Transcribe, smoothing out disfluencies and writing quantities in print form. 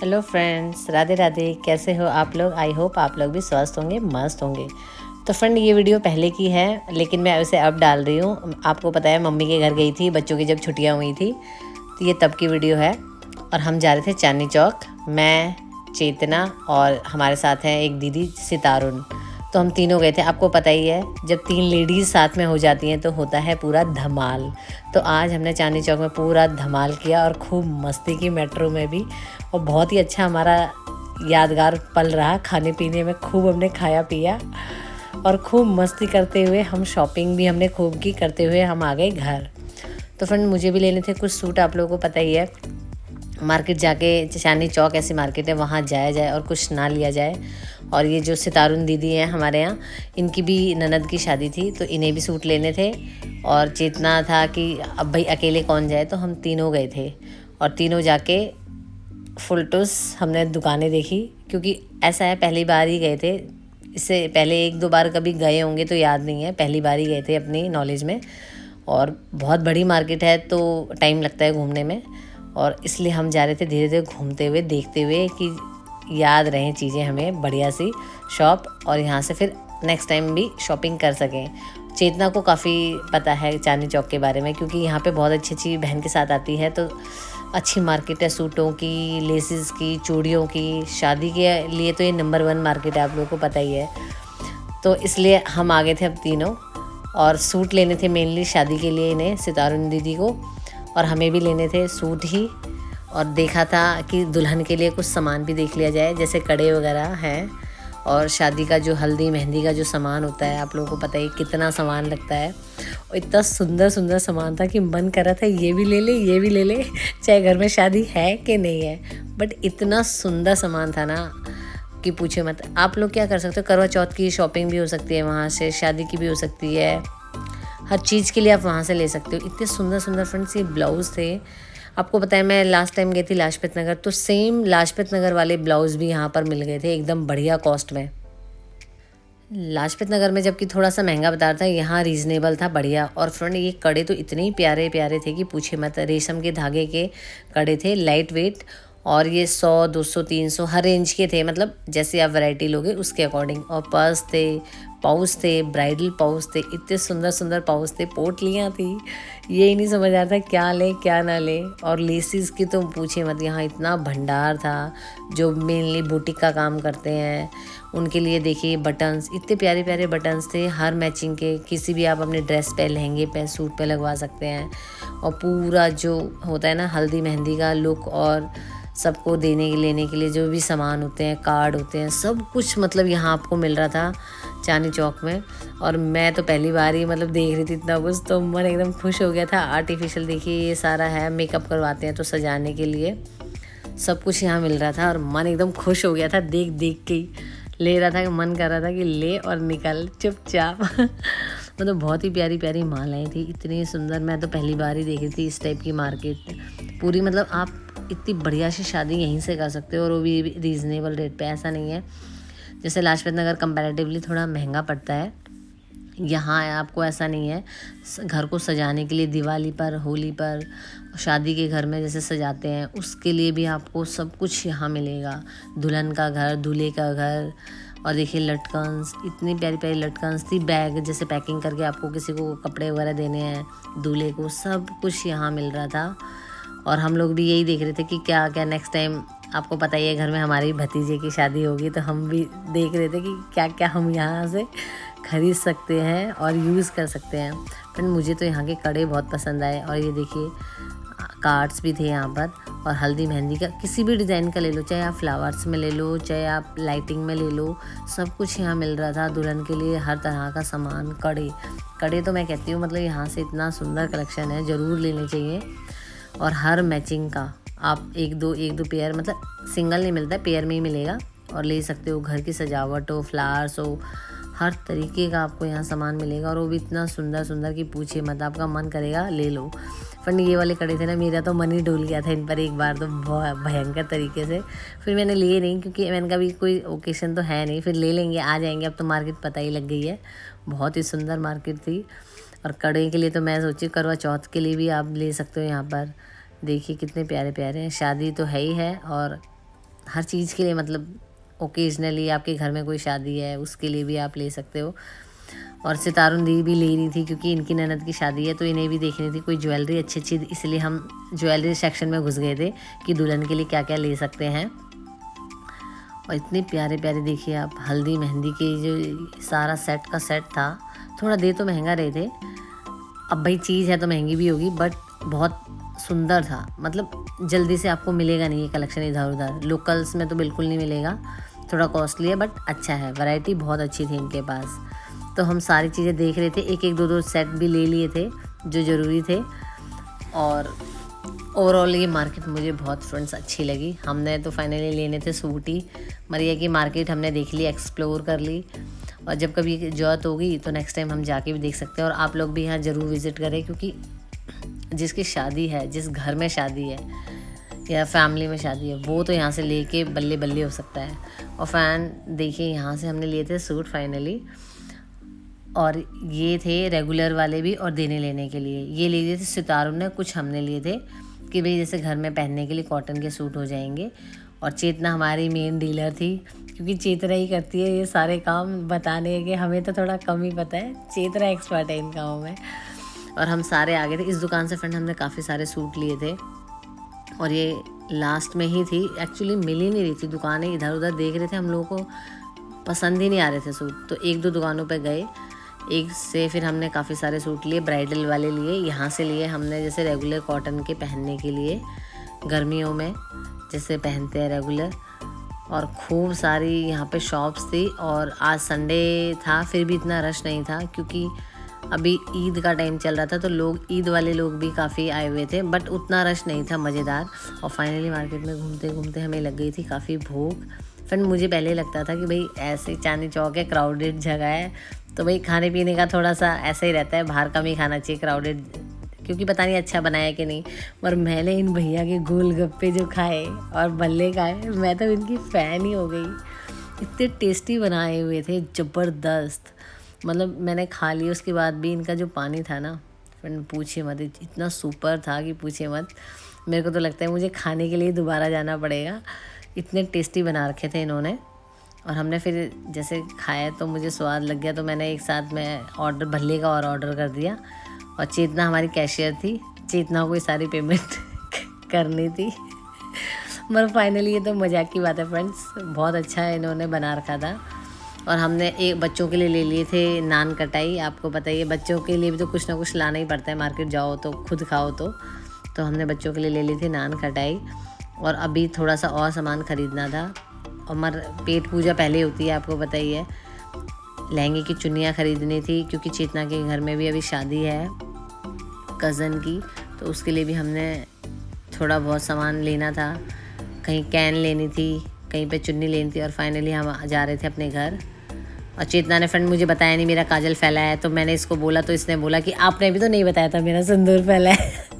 Hello friends, Radhe Radhe. कैसे हो आप लोग? आई होप आप लोग भी स्वस्थ होंगे, मस्त होंगे। तो फ्रेंड, ये वीडियो पहले की है लेकिन मैं उसे अब डाल रही हूँ। आपको पता है, मम्मी के घर गई थी बच्चों की जब छुट्टियाँ हुई थी, तो ये तब की वीडियो है। और हम जा रहे थे चांदनी चौक, मैं, चेतना और हमारे साथ हैं एक दीदी सितारुन। तो हम तीनों गए थे। आपको पता ही है, जब 3 लेडीज़ साथ में हो जाती हैं तो होता है पूरा धमाल। तो आज हमने चांदनी चौक में पूरा धमाल किया और खूब मस्ती की, मेट्रो में भी। और बहुत ही अच्छा हमारा यादगार पल रहा। खाने पीने में खूब हमने खाया पिया और खूब मस्ती करते हुए, हम शॉपिंग भी हमने खूब की। करते हुए हम आ गए घर। तो फ्रेंड, मुझे भी लेने थे कुछ सूट। आप लोगों को पता ही है, मार्केट जाके, चांदनी चौक ऐसी मार्केट है, वहाँ जाया जाए और कुछ ना लिया जाए। और ये जो सितारुन दीदी हैं हमारे यहाँ, इनकी भी ननद की शादी थी तो इन्हें भी सूट लेने थे। और चेतना था कि अब भाई अकेले कौन जाए, तो हम तीनों गए थे। और तीनों जाके फुल टूस हमने दुकानें देखी, क्योंकि ऐसा है पहली बार ही गए थे। इससे पहले 1-2 बार कभी गए होंगे तो याद नहीं है, पहली बार ही गए थे अपनी नॉलेज में। और बहुत बड़ी मार्केट है तो टाइम लगता है घूमने में, और इसलिए हम जा रहे थे धीरे धीरे घूमते हुए, देखते हुए कि याद रहें चीज़ें हमें, बढ़िया सी शॉप, और यहाँ से फिर नेक्स्ट टाइम भी शॉपिंग कर सकें। चेतना को काफ़ी पता है चांदनी चौक के बारे में, क्योंकि यहाँ पे बहुत अच्छी अच्छी बहन के साथ आती है। तो अच्छी मार्केट है सूटों की, लेसिस की, चूड़ियों की। शादी के लिए तो ये नंबर 1 मार्केट है, आप लोगों को पता ही है। तो इसलिए हम आ गए थे अब तीनों, और सूट लेने थे मेनली शादी के लिए इन्हें, सितारुन दीदी को, और हमें भी लेने थे सूट ही। और देखा था कि दुल्हन के लिए कुछ सामान भी देख लिया जाए, जैसे कड़े वगैरह हैं। और शादी का जो हल्दी मेहंदी का जो सामान होता है, आप लोगों को पता ही कितना सामान लगता है। और इतना सुंदर सुंदर सामान था कि मन कर रहा था ये भी ले ले, ये भी ले ले, चाहे घर में शादी है कि नहीं है। बट इतना सुंदर सामान था ना कि पूछे मत। आप लोग क्या कर सकते हो, करवा चौथ की शॉपिंग भी हो सकती है वहाँ से, शादी की भी हो सकती है, हर चीज़ के लिए आप वहाँ से ले सकते हो। इतने सुंदर सुंदर फ्रेंड्स ये ब्लाउज़ थे। आपको पता है, मैं लास्ट टाइम गई थी लाजपत नगर, तो सेम लाजपत नगर वाले ब्लाउज़ भी यहाँ पर मिल गए थे एकदम बढ़िया कॉस्ट में। लाजपत नगर में जबकि थोड़ा सा महंगा बता रहा था, यहाँ रीज़नेबल था, बढ़िया। और फ्रेंड, ये कड़े तो इतने ही प्यारे प्यारे थे कि पूछे मत। रेशम के धागे के कड़े थे, लाइट वेट। और ये 100, 200, 300 हर रेंज के थे, मतलब जैसे आप वैरायटी लोगे उसके अकॉर्डिंग। और पर्स थे, पाउच थे, ब्राइडल पाउच थे, इतने सुंदर सुंदर पाउच थे, पोटलियाँ थी। यही नहीं समझ आ रहा था क्या ले क्या ना ले। और लेसिस की तो पूछे मत, यहाँ इतना भंडार था। जो मेनली बुटीक का काम करते हैं उनके लिए देखिए, बटन्स, इतने प्यारे प्यारे बटन्स थे, हर मैचिंग के। किसी भी आप अपने ड्रेस पे, लहंगे पे, सूट पे लगवा सकते हैं। और पूरा जो होता है ना हल्दी मेहंदी का लुक, और सबको देने लेने के लिए जो भी सामान होते हैं, कार्ड होते हैं, सब कुछ मतलब यहाँ आपको मिल रहा था चांदनी चौक में। और मैं तो पहली बार ही मतलब देख रही थी इतना कुछ, तो मन एकदम खुश हो गया था। आर्टिफिशियल देखिए ये सारा है, मेकअप करवाते हैं तो सजाने के लिए सब कुछ यहाँ मिल रहा था। और मन एकदम खुश हो गया था, देख देख के ही ले रहा था, मन कर रहा था कि ले और निकल चुपचाप। मतलब बहुत ही प्यारी प्यारी मालाएं थी, इतनी सुंदर। मैं तो पहली बार ही देख रही थी इस टाइप की मार्केट पूरी। मतलब आप इतनी बढ़िया सी शादी यहीं से कर सकते हो, और वो भी रीज़नेबल रेट पे। ऐसा नहीं है जैसे लाजपत नगर कंपैरेटिवली थोड़ा महंगा पड़ता है, यहाँ आपको ऐसा नहीं है। घर को सजाने के लिए, दिवाली पर, होली पर, शादी के घर में जैसे सजाते हैं, उसके लिए भी आपको सब कुछ यहाँ मिलेगा। दुल्हन का घर, दूल्हे का घर। और देखिए लटकन्स, इतनी प्यारी प्यारी लटकन्स थी। बैग जैसे पैकिंग करके आपको किसी को कपड़े वगैरह देने हैं दूल्हे को, सब कुछ यहाँ मिल रहा था। और हम लोग भी यही देख रहे थे कि क्या क्या नेक्स्ट टाइम, आपको पता ही है घर में हमारी भतीजे की शादी होगी, तो हम भी देख रहे थे कि क्या क्या हम यहाँ से खरीद सकते हैं और यूज़ कर सकते हैं। फ्रेंड, मुझे तो यहाँ के कड़े बहुत पसंद आए। और ये देखिए कार्ड्स भी थे यहाँ पर, और हल्दी मेहंदी का किसी भी डिज़ाइन का ले लो, चाहे आप फ्लावर्स में ले लो, चाहे आप लाइटिंग में ले लो, सब कुछ यहाँ मिल रहा था। दुल्हन के लिए हर तरह का सामान, कड़े कड़े तो मैं कहती हूँ मतलब यहाँ से इतना सुंदर कलेक्शन है, ज़रूर लेने चाहिए। और हर मैचिंग का आप एक दो पेयर, मतलब सिंगल नहीं मिलता है, पेयर में ही मिलेगा, और ले सकते हो। घर की सजावट हो, फ्लावर्स हो, हर तरीके का आपको यहाँ सामान मिलेगा। और वो भी इतना सुंदर सुंदर कि पूछिए मत, आपका मन करेगा ले लो। पर ये वाले कड़े थे ना, मेरा तो मन ही डोल गया था इन पर एक बार, तो बहुत भयंकर तरीके से। फिर मैंने लिए नहीं, क्योंकि मैंने कहा भी कोई ओकेशन तो है नहीं, फिर ले लेंगे, आ जाएंगे। अब तो मार्केट पता ही लग गई है, बहुत ही सुंदर मार्केट थी। और कड़े के लिए तो मैं सोची करवा चौथ के लिए भी आप ले सकते हो यहाँ पर। देखिए कितने प्यारे प्यारे हैं, शादी तो है ही है। और हर चीज़ के लिए, मतलब ओकेजनली आपके घर में कोई शादी है उसके लिए भी आप ले सकते हो। और सितारुन दी भी ले रही थी क्योंकि इनकी ननद की शादी है तो इन्हें भी देखनी थी कोई ज्वेलरी अच्छी अच्छी, इसलिए हम ज्वेलरी सेक्शन में घुस गए थे कि दुल्हन के लिए क्या क्या ले सकते हैं। और इतने प्यारे प्यारे देखिए आप, हल्दी मेहंदी के जो सारा सेट का सेट था। थोड़ा दे तो महंगा रहे थे, अब भाई चीज़ है तो महंगी भी होगी, बट बहुत सुंदर था। मतलब जल्दी से आपको मिलेगा नहीं ये कलेक्शन इधर उधर, लोकल्स में तो बिल्कुल नहीं मिलेगा। थोड़ा कॉस्टली है बट अच्छा है, वैरायटी बहुत अच्छी थी इनके पास। तो हम सारी चीज़ें देख रहे थे, एक एक दो दो सेट भी ले लिए थे जो ज़रूरी थे। और ओवरऑल ये मार्केट मुझे बहुत फ्रेंड्स अच्छी लगी। हमने तो फाइनली लेने थे सूट ही, मरिया की मार्केट हमने देख ली, एक्सप्लोर कर ली। और जब कभी ज़रूरत होगी तो नेक्स्ट टाइम हम जाके भी देख सकते हैं। और आप लोग भी यहाँ ज़रूर विज़िट करें, क्योंकि जिसकी शादी है, जिस घर में शादी है या फैमिली में शादी है, वो तो यहाँ से लेके बल्ले बल्ले हो सकता है। और फ़ैन देखिए, यहाँ से हमने लिए थे सूट फाइनली। और ये थे रेगुलर वाले भी और देने लेने के लिए। ये ले लिए थे सितारों ने, कुछ हमने लिए थे कि भाई जैसे घर में पहनने के लिए कॉटन के सूट हो जाएंगे। और चेतना हमारी मेन डीलर थी, क्योंकि चेतना ही करती है ये सारे काम, बताने के हमें तो थोड़ा कम ही पता है, चेतना एक्सपर्ट है इन कामों में। और हम सारे आ गए थे इस दुकान से। फ्रेंड हमने काफ़ी सारे सूट लिए थे और ये लास्ट में ही थी, एक्चुअली मिल ही नहीं रही थी दुकानें, इधर उधर देख रहे थे, हम लोगों को पसंद ही नहीं आ रहे थे सूट। तो एक दो दुकानों पे गए, एक से फिर हमने काफ़ी सारे सूट लिए, ब्राइडल वाले लिए, यहाँ से लिए हमने जैसे रेगुलर कॉटन के पहनने के लिए, गर्मियों में जैसे पहनते हैं रेगुलर। और खूब सारी यहाँ पे शॉप्स थी। और आज संडे था फिर भी इतना रश नहीं था, क्योंकि अभी ईद का टाइम चल रहा था तो लोग, ईद वाले लोग भी काफ़ी आए हुए थे, बट उतना रश नहीं था, मज़ेदार। और फाइनली मार्केट में घूमते घूमते हमें लग गई थी काफ़ी भूख। फ्रेंड मुझे पहले लगता था कि भाई ऐसे चांदनी चौक है, क्राउडेड जगह है, तो भाई खाने पीने का थोड़ा सा ऐसा ही रहता है, बाहर कम ही खाना चाहिए क्राउडेड, क्योंकि पता नहीं अच्छा बनाया कि नहीं। पर मैंने इन भैया के गोलगप्पे जो खाए और बल्ले खाए, मैं तो इनकी फ़ैन ही हो गई। इतने टेस्टी बनाए हुए थे, ज़बरदस्त। मतलब मैंने खा लिया, उसके बाद भी इनका जो पानी था ना फ्रेंड, पूछिए मत, इतना सुपर था कि पूछिए मत। मेरे को तो लगता है मुझे खाने के लिए दोबारा जाना पड़ेगा, इतने टेस्टी बना रखे थे इन्होंने। और हमने फिर जैसे खाया तो मुझे स्वाद लग गया, तो मैंने एक साथ में ऑर्डर, भल्ले का और ऑर्डर कर दिया। और चेतना हमारी कैशियर थी, चेतना को ये सारी पेमेंट करनी थी। मगर फाइनली ये तो मजाक की बात है फ्रेंड्स, बहुत अच्छा है इन्होंने बना रखा था। और हमने एक बच्चों के लिए ले लिए थे नान कटाई। आपको पता ही है बच्चों के लिए भी तो कुछ ना कुछ लाना ही पड़ता है, मार्केट जाओ तो खुद खाओ तो हमने बच्चों के लिए ले ली थी नान कटाई। और अभी थोड़ा सा और सामान ख़रीदना था। और मर पेट पूजा पहले होती है, आपको पता ही है। लहंगे की चुन्नियाँ ख़रीदनी थी, क्योंकि चेतना के घर में भी अभी शादी है कज़न की, तो उसके लिए भी हमने थोड़ा बहुत सामान लेना था। कहीं कैन लेनी थी, कहीं पे चुन्नी लेनी थी। और फाइनली हम जा रहे थे अपने घर। और चेतना ने फ्रेंड मुझे बताया नहीं मेरा काजल फैला है, तो मैंने इसको बोला तो इसने बोला कि आपने भी तो नहीं बताया था मेरा सिंदूर फैला है।